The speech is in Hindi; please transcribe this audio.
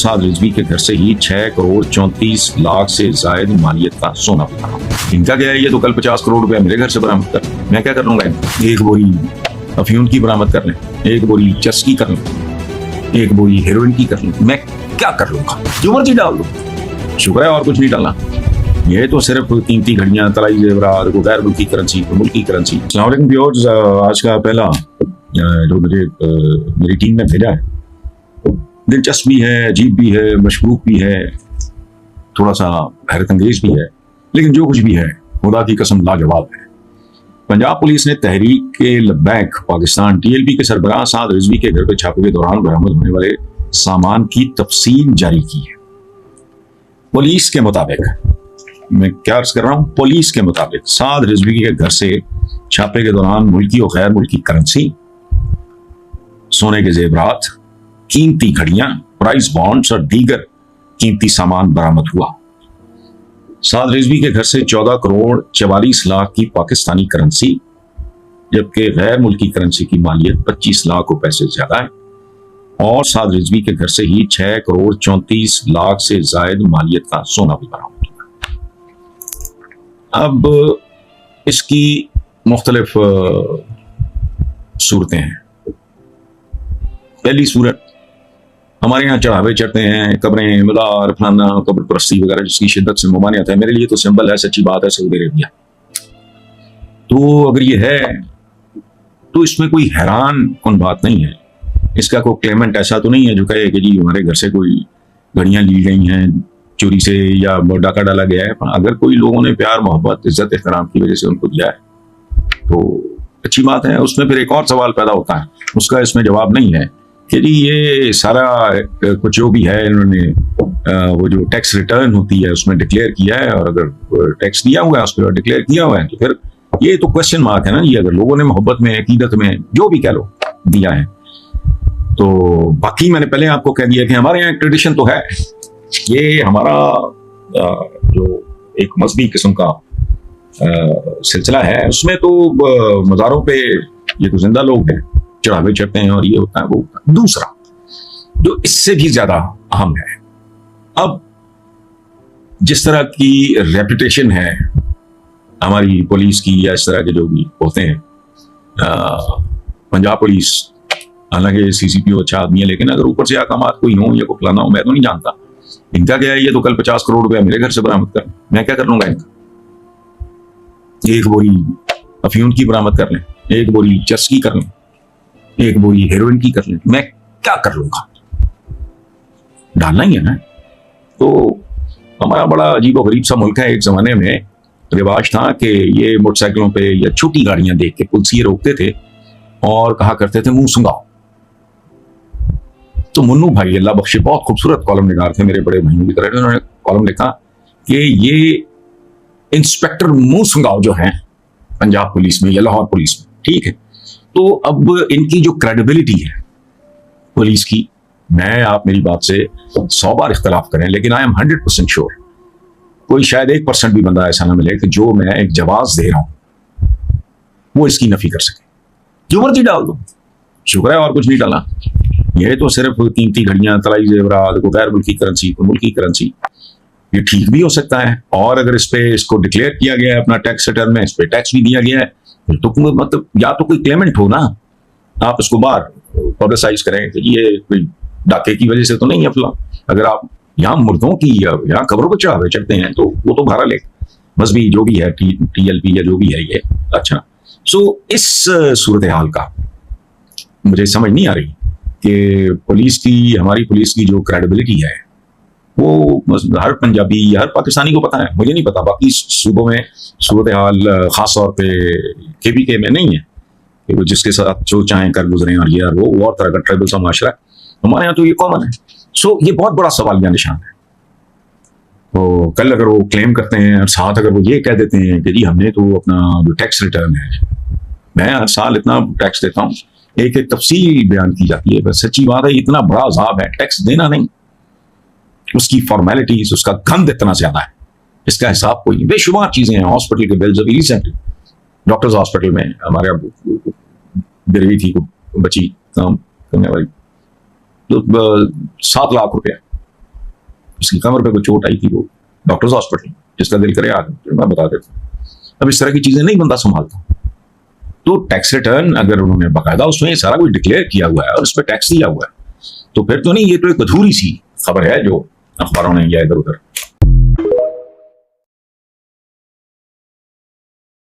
साद रिजवी के घर से ही 6 करोड़ 34 लाख से जायद मालियत का सोना बरामद। इनका क्या है, ये तो कल 50 करोड़ रुपया मेरे घर से बरामद कर, मैं क्या कर लूंगा? एक बोरी अफीम की बरामद कर लें, एक बोरी चरस की कर लें, एक बोरी हेरोइन की कर लें, मैं क्या कर लूंगा? जो मर्जी डाल दो, शुक्र है और कुछ नहीं डालना। ये तो सिर्फ कीमती घड़ियां, तलाई जेवरात, गैर मुल्की करेंसी, मुल्की करेंसी। अस्सलाम वालेकुम व्यूअर्स, आज का पहला जो मुझे मेरी टीम ने भेजा है, दिलचस्प भी है, अजीब भी है, मशकूक भी है, थोड़ा सा हैरत अंगेज भी है, लेकिन जो कुछ भी है खुदा की कसम लाजवाब है। पंजाब पुलिस ने तहरीक लब्बैक पाकिस्तान TLP के सरबराह साद रिजवी के घर पर छापे के दौरान बरामद होने वाले सामान की तफसील जारी की है। पुलिस के मुताबिक, मैं क्या अर्ज कर रहा हूं, पुलिस के मुताबिक साद रिजवी के घर से छापे के दौरान मुल्की और गैर मुल्की करेंसी, सोने के जेवरात, कीमती घड़ियां, प्राइस बॉन्ड्स और दीगर कीमती सामान बरामद हुआ। साद रिजवी के घर से 14 करोड़ 44 लाख की पाकिस्तानी करेंसी, जबकि गैर मुल्की करेंसी की मालियत 25 लाख रुपए से ज्यादा है, और साद रिजवी के घर से ही 6 करोड़ 34 लाख से जायद मालियत का सोना भी बरामद हुआ। अब इसकी मुख्तलिफ सूरतें हैं। पहली सूरत, हमारे यहाँ चढ़ावे चढ़ते हैं, कब्रें, मदार, फलाना, कब्र परस्ती वगैरह जिसकी शिद्दत से ममानियत है, मेरे लिए तो सिंपल है, सच्ची बात है, सऊदी अरेबिया। तो अगर ये है तो इसमें कोई हैरान कौन बात नहीं है। इसका कोई क्लेमेंट ऐसा तो नहीं है जो कहे कि जी हमारे घर से कोई घड़ियां ली गई हैं चोरी से या डाका डाला गया है। अगर कोई लोगों ने प्यार, मोहब्बत, इज्जत, एहतराम की वजह से उनको दिया है तो अच्छी बात है। उसमें फिर एक और सवाल पैदा होता है, उसका इसमें जवाब नहीं है कि जी ये सारा कुछ जो भी है इन्होंने वो जो टैक्स रिटर्न होती है उसमें डिक्लेयर किया है, और अगर टैक्स दिया हुआ है उस पर डिक्लेयर किया हुआ है तो फिर ये तो क्वेश्चन मार्क है ना जी। अगर लोगों ने मोहब्बत में, अकीदत में, जो भी कह लो, दिया है तो बाकी मैंने पहले आपको कह दिया कि हमारे यहाँ एक ट्रेडिशन तो है, ये हमारा जो एक मजहबी किस्म का सिलसिला है, उसमें तो मज़ारों पे ये तो जिंदा लोग हैं, चढ़ावे चढ़ते हैं और ये होता है वो होता है। दूसरा जो इससे भी ज्यादा अहम है, अब जिस तरह की रेपुटेशन है हमारी पुलिस की या इस तरह के जो भी होते हैं, पंजाब पुलिस हालांकि CCPO अच्छा आदमी है, लेकिन अगर ऊपर से अहकामात कोई हो या कोई फलाना हो, मैं तो नहीं जानता। इनका क्या है, ये तो कल 50 करोड़ रुपया मेरे घर से बरामद कर, मैं क्या कर लूंगा? इनका एक बोरी अफीम की बरामद कर लें, एक बोरी चरस की कर लें, एक बोरी हेरोइन की कर लें, मैं क्या कर लूंगा? डालना ही है ना। तो हमारा बड़ा अजीब गरीब सा मुल्क है। एक जमाने में रिवाज था कि ये मोटरसाइकिलों पे या छोटी गाड़ियां देख के पुलिस रोकते थे और कहा करते थे मुंह सुंगाओ। तो मुन्नू भाई अल्लाह बख्शे बहुत खूबसूरत कॉलम निगार थे, मेरे बड़े भाइयों की तरह, उन्होंने कॉलम लिखा कि ये इंस्पेक्टर मुंह सुंगाओ जो है पंजाब पुलिस में या लाहौर पुलिस में, ठीक है। तो अब इनकी जो क्रेडिबिलिटी है पुलिस की, मैं आप मेरी बात से 100 बार इख्तलाफ करें, लेकिन आई एम 100% श्योर कोई शायद 1% भी बंदा ऐसा ना मिले कि जो मैं एक जवाब दे रहा हूं वो इसकी नफी कर सके। जो मर्जी डाल दो, शुक्र है और कुछ नहीं डाला। ये तो सिर्फ कीमती घड़ियां, तलाई जेवरात, गैर मुल्की करेंसी, मुल्की करेंसी, ये ठीक भी हो सकता है। और अगर इस पे इसको डिक्लेयर किया गया है अपना टैक्स रिटर्न में, इस पे टैक्स भी दिया गया है, तो मतलब या तो कोई क्लेमेंट हो ना, आप इसको बाहर पब्लिसाइज करें कि ये कोई डाके की वजह से तो नहीं है फला। अगर आप यहाँ मुर्दों की या यहाँ खबरों पर चढ़ावे चढ़ते हैं तो वो तो भाड़ा ले, बस भी जो भी है TLP या जो भी है ये। अच्छा, सो इस सूरत हाल का मुझे समझ नहीं आ रही कि पुलिस की, हमारी पुलिस की जो क्रेडिबिलिटी है वो हर पंजाबी, हर पाकिस्तानी को पता है, मुझे नहीं पता। बाकी सूबों में सूरत हाल खास तौर पे KPK में नहीं है कि वो जिसके साथ जो चाहें कर गुजरे और ये वो और तरह का ट्राइबल सा माशरा है। हमारे यहाँ तो ये कॉमन है। सो ये बहुत बड़ा सवालिया निशान है। तो कल अगर वो क्लेम करते हैं और साथ अगर वो ये कह देते हैं कि जी हमने तो अपना जो टैक्स रिटर्न है, मैं हर साल इतना टैक्स देता हूँ, एक एक तफसील बयान की जाती है, बस सच्ची बात है इतना बड़ा अजाब है टैक्स देना नहीं, उसकी फॉर्मेलिटीज, उसका गंद इतना ज्यादा है, इसका हिसाब कोई नहीं। बेशुमार चीजें हैं, हॉस्पिटल के बिल्स। अभी रिसेंटली डॉक्टर्स हॉस्पिटल में हमारे गिरवी थी बची काम करने वाली, तो 7 लाख रुपया उसकी कमर पे कोई चोट आई थी, वो डॉक्टर्स हॉस्पिटल, जिसका दिल करे आगे तो मैं बता देता हूँ। अब इस तरह की चीजें नहीं बंदा संभालता। तो टैक्स रिटर्न अगर उन्होंने बाकायदा उसमें सारा कुछ डिक्लेयर किया हुआ है और उस पर टैक्स दिया हुआ है, तो फिर तो नहीं, ये तो एक अधूरी सी खबर है जो अखबारों ने या इधर उधर